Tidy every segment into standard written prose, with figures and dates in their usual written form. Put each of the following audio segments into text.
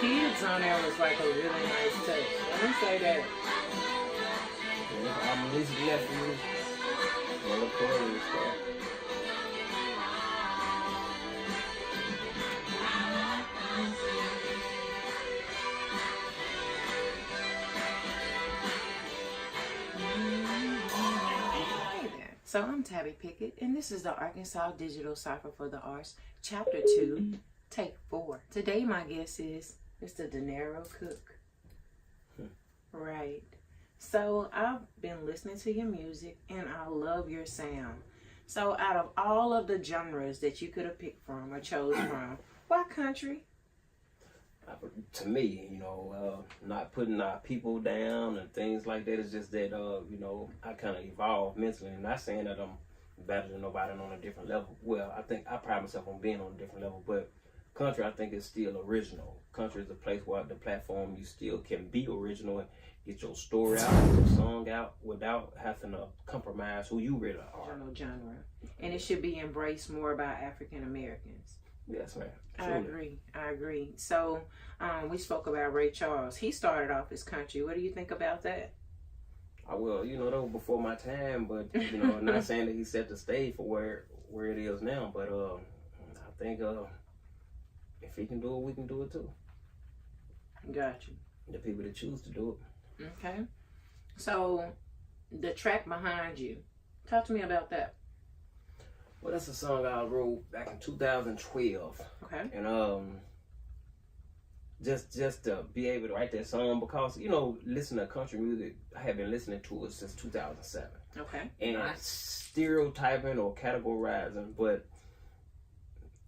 kids on there was like a really nice touch. Let me say that. I'm at least nephews. Well, of course, So I'm Tabby Pickett, and this is the Arkansas Digital Cipher for the Arts, Chapter 2, Take 4. Today my guest is Mr. Dinero Cook. Right. So I've been listening to your music, and I love your sound. So out of all of the genres that you could have picked from or chose from, why country? to me, not putting our people down and things like that. It's just that, I kind of evolved mentally. And not saying that I'm better than nobody on a different level. Well, I think I pride myself on being on a different level. But country, I think, is still original. Country is a place where the platform you still can be original and get your story out, get your song out without having to compromise who you really are. Genre. And it should be embraced more by African Americans. Yes, ma'am. I agree. So we spoke about Ray Charles. He started off as country. What do you think about that? That was before my time, but not saying that he set the stage for where it is now, but I think if he can do it, we can do it too. Got you. The people that choose to do it. Okay. So the track behind you, talk to me about that. Well, that's a song I wrote back in 2012. Okay. And just to be able to write that song because, listening to country music, I have been listening to it since 2007. Okay. And stereotyping or categorizing, but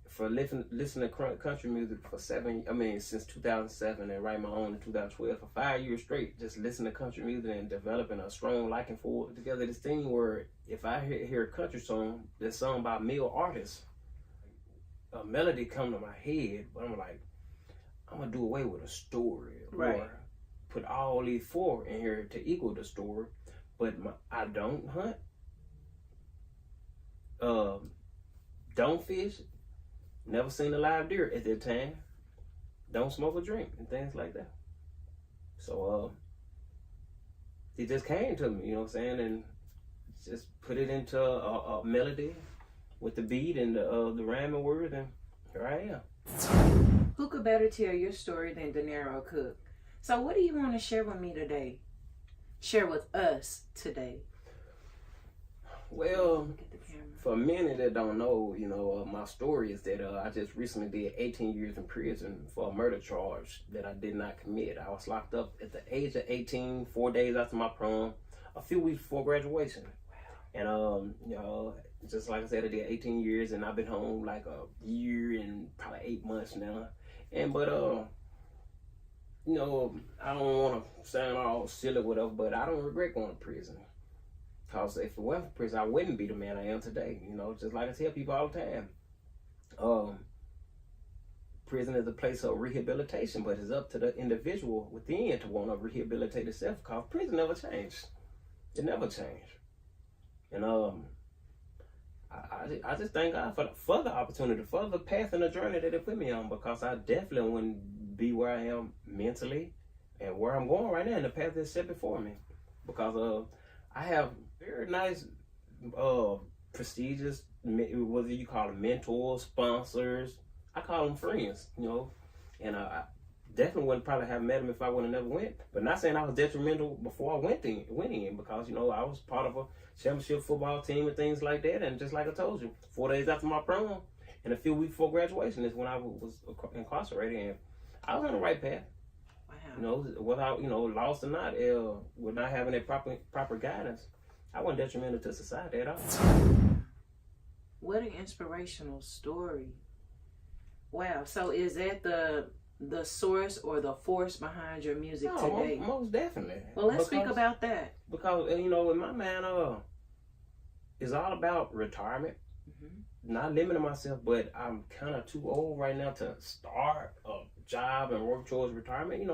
for listening to country music for since 2007 and write my own in 2012 for 5 years straight, just listening to country music and developing a strong liking for it together. This thing where if I hear a country song that's sung by male artists, a melody come to my head, but I'm like, I'm gonna do away with a story, right, or put all these four in here to equal the story. But I don't hunt, don't fish, never seen a live deer at that time, don't smoke or drink, and things like that. So it just came to me, you know what I'm saying, and just put it into a melody with the beat and the rhyming words, and here I am. Who could better tell your story than Dinero Cook? So what do you want to share with me today? Share with us today. Well, for many that don't know, my story is that I just recently did 18 years in prison for a murder charge that I did not commit. I was locked up at the age of 18, 4 days after my prom, a few weeks before graduation. And, just like I said, I did 18 years and I've been home like a year and probably 8 months now. But I don't want to sound all silly or whatever, but I don't regret going to prison. Because if it wasn't for prison, I wouldn't be the man I am today. Just like I tell people all the time. Prison is a place of rehabilitation, but it's up to the individual within to want to rehabilitate itself, because prison never changed. It never changed. And I just thank God for the further opportunity, for the path and the journey that they put me on, because I definitely wouldn't be where I am mentally and where I'm going right now in the path that's set before me. Because I have very nice, prestigious, whether you call them mentors, sponsors, I call them friends, and I definitely wouldn't probably have met them if I would have never went. But not saying I was detrimental before I went in, because, I was part of a championship football team and things like that. And just like I told you, 4 days after my prom and a few weeks before graduation is when I was incarcerated, and I was on the right path. Wow. Without, lost or not, with not having that proper guidance, I wasn't detrimental to society at all. What an inspirational story. Wow. So is that the source or the force behind your music today? Most definitely. Well, let's speak about that. Because, in my mind, it's all about retirement. Mm-hmm. Not limiting myself, but I'm kind of too old right now to start a job and work towards retirement.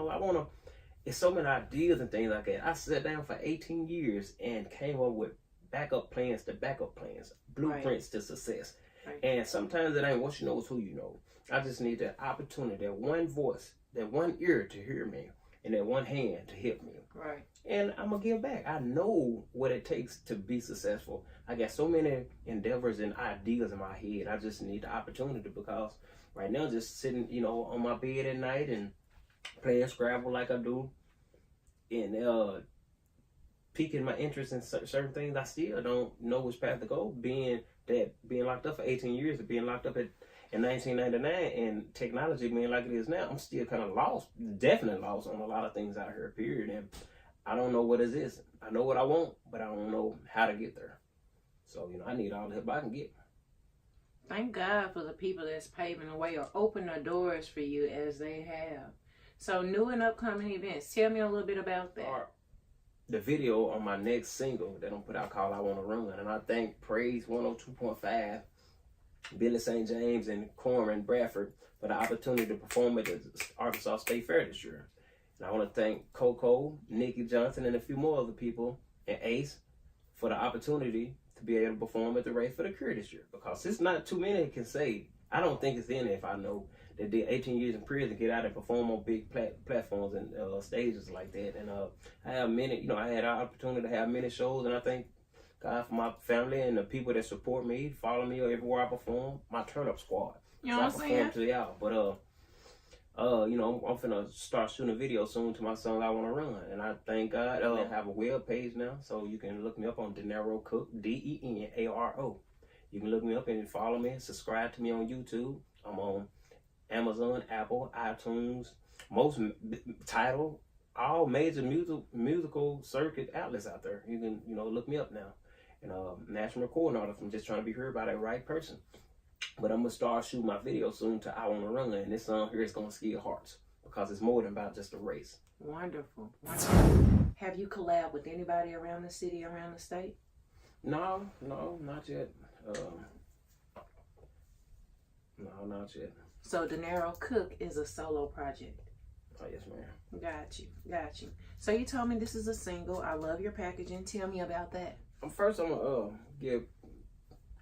It's so many ideas and things like that. I sat down for 18 years and came up with backup plans to backup plans, blueprints to success. Right. And sometimes it ain't what you know, it's who you know. I just need that opportunity, that one voice, that one ear to hear me, and that one hand to help me. Right. And I'm going to give back. I know what it takes to be successful. I got so many endeavors and ideas in my head. I just need the opportunity, because right now, just sitting, on my bed at night and playing Scrabble like I do, and piquing my interest in certain things, I still don't know which path to go. Being locked up for 18 years, and being locked up in 1999, and technology being like it is now, I'm still kind of lost, definitely lost on a lot of things out here, period. And I don't know what it is. I know what I want, but I don't know how to get there. So, I need all the help I can get. Thank God for the people that's paving the way or open the doors for you as they have. So, new and upcoming events. Tell me a little bit about that. The video on my next single that I'm put out called I Wanna Run. And I thank Praise 102.5, Billy St. James, and Corman Bradford for the opportunity to perform at the Arkansas State Fair this year. And I want to thank Coco, Nikki Johnson, and a few more other people, and Ace, for the opportunity to be able to perform at the Race for the Cure this year. Because it's not too many can say, I don't think it's in it if I know they did 18 years in prison, get out and perform on big platforms and stages like that. And I have many, I had an opportunity to have many shows, and I thank God for my family and the people that support me, follow me everywhere I perform, my Turn Up Squad. You know what I'm saying? To y'all. But I'm finna start shooting a video soon to my song I Wanna Run. And I thank God I have a web page now, so you can look me up on Denaro Cook, Denaro. You can look me up and follow me, subscribe to me on YouTube. I'm on Amazon, Apple, iTunes, most Tidal, all major musical circuit outlets out there. You can, look me up now. And national recording artist. I'm just trying to be heard by that right person. But I'm gonna start shooting my video soon to I Wanna Run, and this song here is gonna scare hearts because it's more than about just a race. Wonderful. Have you collabed with anybody around the city, around the state? No, not yet. No, not yet. So Denaro Cook is a solo project. Oh, yes, ma'am. Got you. So you told me this is a single. I love your packaging. Tell me about that. First, I'm gonna give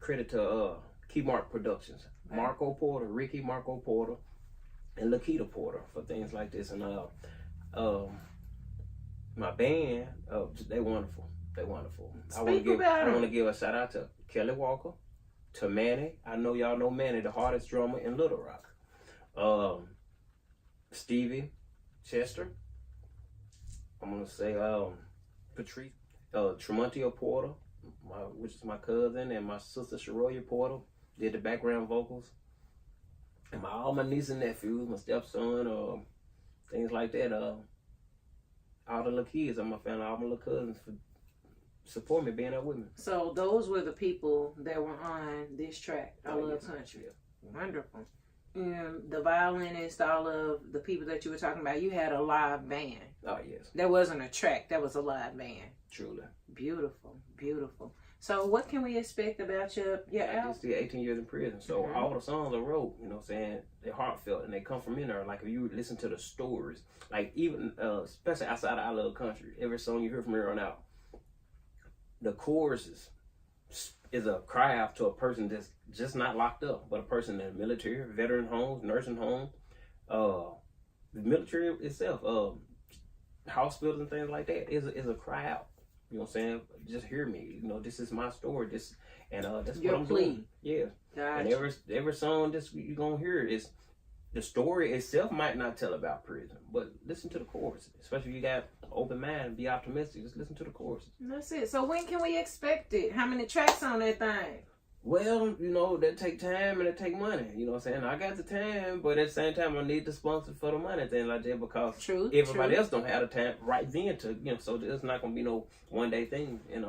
credit to Key Mark Productions, okay. Marco Porter, Ricky Marco Porter, and Lakita Porter for things like this. And my band, they wonderful. They wonderful. I want to give a shout out to Kelly Walker, to Manny. I know y'all know Manny, the hardest drummer in Little Rock. Stevie Chester. I'm gonna say Patrice, Tremontio Porter, which is my cousin, and my sister Sharoya Porter did the background vocals. And all my nieces and nephews, my stepson, things like that. All the little kids in my family, all my little cousins for support me, being there with me. So those were the people that were on this track, I Love Country. Yeah. Wonderful. And the violinist, all of the people that you were talking about, you had a live band. Oh, yes. That wasn't a track, that was a live band. Truly. Beautiful. So what can we expect about your album? It's the 18 years in prison. So all the songs I wrote, saying, they're heartfelt and they come from in there. Like if you listen to the stories, like even, especially outside of I Love Country, every song you hear from here on out, the choruses is a cry out to a person that's just not locked up, but a person in the military, veteran homes, nursing homes, the military itself, hospitals and things like that is a cry out. You know what I'm saying? Just hear me. This is my story. That's your what I'm plea. doing. Yeah. Gotcha. And every song that you're gonna hear is the story itself might not tell about prison, but listen to the chorus. Especially if you got an open mind, be optimistic. Just listen to the chorus. That's it. So when can we expect it? How many tracks on that thing? Well, that take time and it take money. You know what I'm saying? I got the time, but at the same time, I need the sponsor for the money, things like that, because everybody else don't have the time right then to, so it's not going to be no one day thing. And,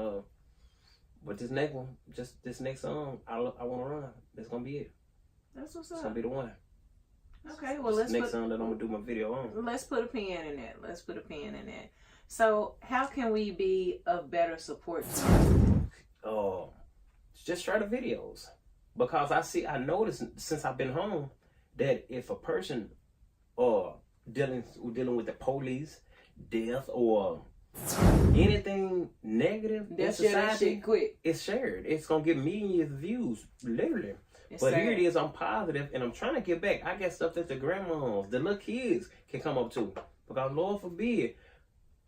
but this next one, just this next song, I Want to Run, that's going to be it. That's what's up. It's going to be the one. Okay, well, let's next song that I'm going to do my video on. Let's put a pin in that. So how can we be of better support to you? Just try the videos, because I noticed since I've been home that if a person dealing with the police, death, or anything negative in society, shit quick. It's shared. It's gonna get millions of views, literally. It's But sad. here it is, I'm positive, and I'm trying to get back. I got stuff that the grandmas, the little kids can come up to. Because Lord forbid,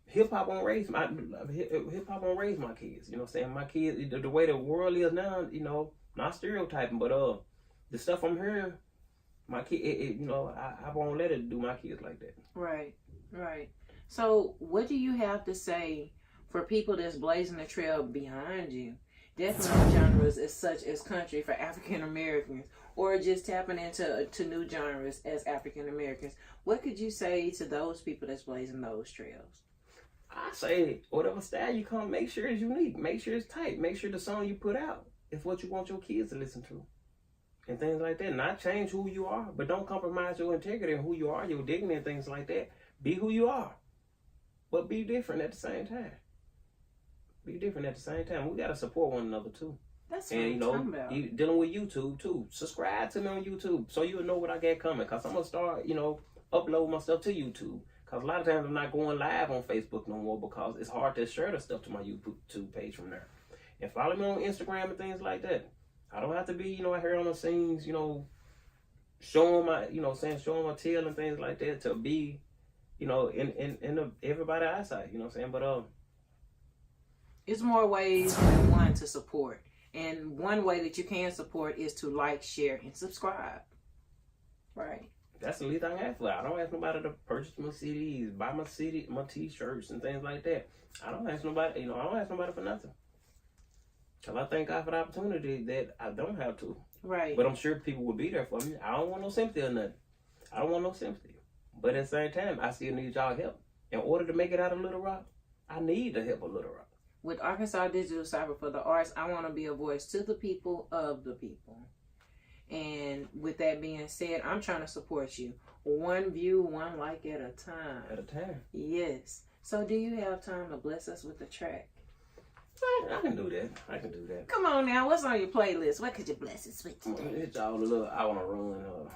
hip-hop won't raise my kids. You know what I'm saying? My kids, the way the world is now, you know, not stereotyping, but the stuff I'm hearing, my kid, you know, I won't let it do my kids like that. Right, right. So what do you have to say for people that's blazing the trail behind you? Definitely genres as such as country for African Americans, or just tapping into new genres as African Americans. What could you say to those people that's blazing those trails? I say, whatever style you come, make sure it's unique. Make sure it's tight. Make sure the song you put out is what you want your kids to listen to. And things like that. Not change who you are, but don't compromise your integrity and who you are, your dignity and things like that. Be who you are, but be different at the same time. Be different at the same time. We got to support one another too. That's what and I'm you know, talking about. dealing with YouTube too. Subscribe to me on YouTube so you'll know what I got coming. Cause I'm gonna start, you know, upload my stuff to YouTube. Cause a lot of times I'm not going live on Facebook no more because it's hard to share the stuff to my YouTube page from there. And follow me on Instagram and things like that. I don't have to be, you know, out here on the scenes, you know, showing my, you know, showing my tail and things like that to be, you know, in everybody's eyesight. You know what I'm saying? But it's more ways than one to support. And one way that you can support is to like, share, and subscribe. Right. That's the least I ask for. I don't ask nobody to purchase my CDs, buy my t-shirts and things like that. I don't ask nobody, you know, I don't ask nobody for nothing. Cause I thank God for the opportunity that I don't have to. Right. But I'm sure people will be there for me. I don't want no sympathy or nothing. I don't want no sympathy. But at the same time, I still need y'all help. In order to make it out of Little Rock, I need the help of Little Rock. With Arkansas Digital Cyber for the Arts, I want to be a voice to the people, of the people. And with that being said, I'm trying to support you. One view, one like at a time. At a time. Yes. So do you have time to bless us with a track? I can do that. I can do that. Come on now. What's on your playlist? What could you bless us with today? It's all a little, I want to run.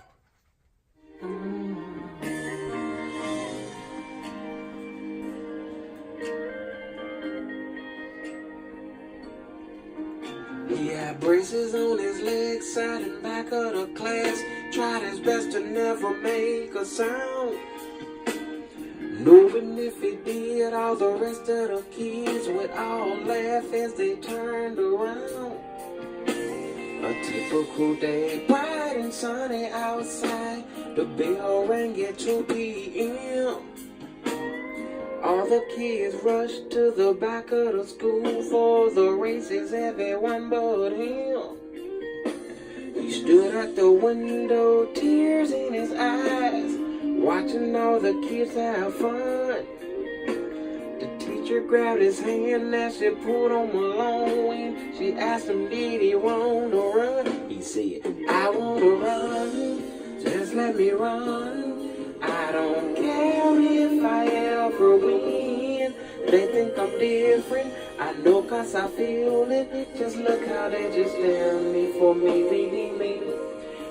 He had braces on his legs, side and back of the class. Tried his best to never make a sound. Knowing if he did, all the rest of the kids would all laugh as they turned around. A typical day, bright and sunny outside. The bell rang at 2 p.m. All the kids rushed to the back of the school for the races, everyone but him. He stood at the window, tears in his eyes, watching all the kids have fun. The teacher grabbed his hand as she pulled him along. When she asked him, did he want to run? He said, I want to run, just let me run. I don't care if I ever win. They think I'm different, I know cause I feel it. Just look how they just stare at me for me, leading me.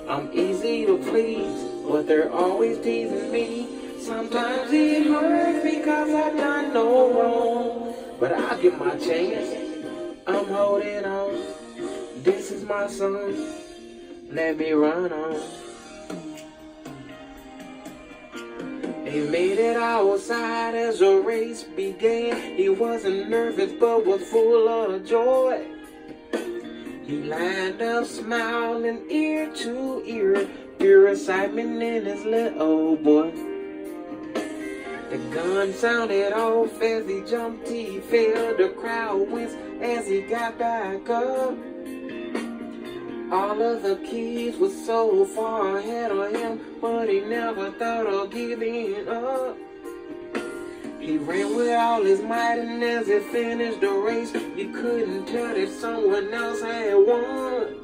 I'm easy to please, but they're always teasing me. Sometimes it hurts because I've done no wrong, but I'll give my chance. I'm holding on. This is my song. Let me run on. He made it outside as the race began. He wasn't nervous but was full of joy. He lined up smiling ear to ear, pure excitement in his little old boy. The gun sounded off as he jumped, he fell. The crowd winced as he got back up. All of the kids were so far ahead of him, but he never thought of giving up. He ran with all his might, and as he finished the race, you couldn't tell that someone else had won.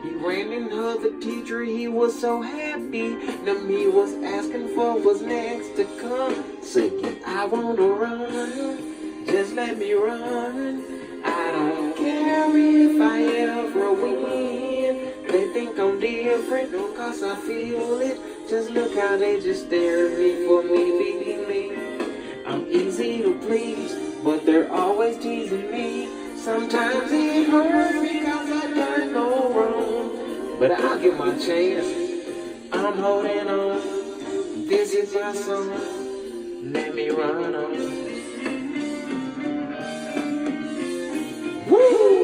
He ran and hugged the teacher, he was so happy. Now he was asking for what's next to come, singing, I wanna run, just let me run. I don't care if I ever win. They think I'm different, cause I feel it. Just look how they just stare at me for me, leading me. I'm easy to please, but they're always teasing me. Sometimes it hurts because I've done no wrong, but I'll get my chance. I'm holding on. This is my song. Let me run on. Woo!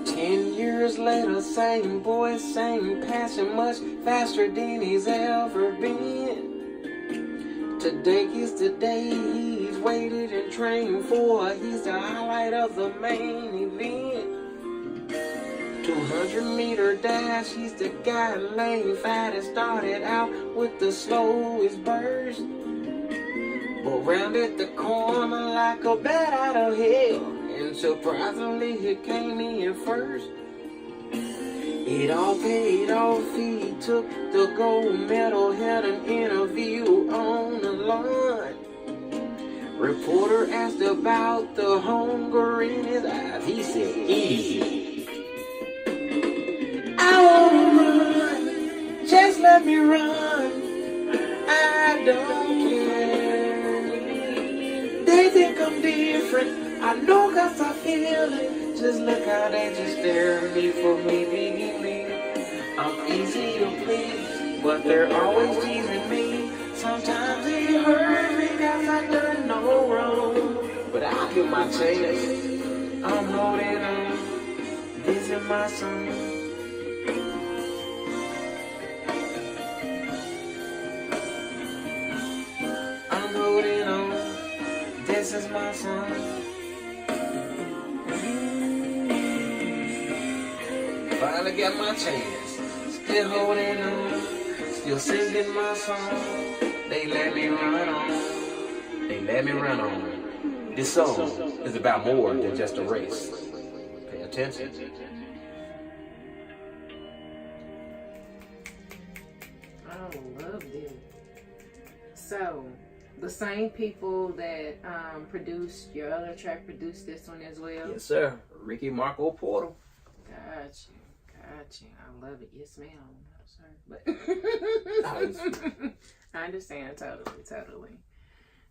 10 years later, same voice, same passion, much faster than he's ever been. Today is the day he's waited and trained for. He's the highlight of the main event. 200-meter dash, he's the guy lane fast. Started out with the slowest burst, but rounded the corner like a bat out of hell, and surprisingly he came in first. It all paid off, he took the gold medal, had an interview on the lawn. Reporter asked about the hunger in his eyes, he said, easy. I wanna run, just let me run, I don't care. They think I'm different, I know 'cause I feel it. Just look how they just stare at me for me being me. I'm easy to please, but they're always teasing me. Sometimes it hurts me 'cause I done no wrong, but I'll give my chance. I'm holding on, this is my song. I'm holding on, this is my song. Finally got my chance, still holding on, still singing my song. They let me run on, they let me run on. This song is about more than just a race. Pay attention. I loved it. So, the same people that produced your other track produced this one as well? Yes, sir. Ricky Marco Portal. Gotcha. I love it. Yes, ma'am. No, sir. But I understand totally.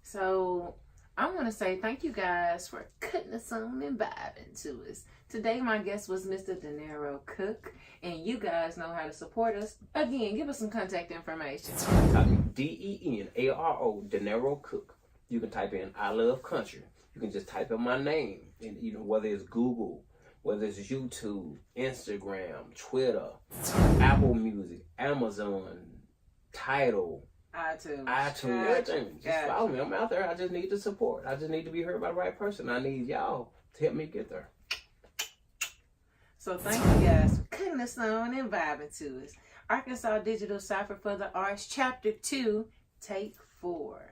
So I want to say thank you guys for cutting us on and vibing to us. Today my guest was Mr. Dinero Cook, and you guys know how to support us. Again, give us some contact information. Type in DENARO, Dinero Cook. You can type in I Love Country. You can just type in my name, and whether it's Google, whether it's YouTube, Instagram, Twitter, Apple Music, Amazon, Tidal, iTunes, everything. Just follow me. I'm out there. I just need the support. I just need to be heard by the right person. I need y'all to help me get there. So thank you guys for cutting us on and vibing to us. Arkansas Digital Cipher for the Arts, Chapter 2, Take 4.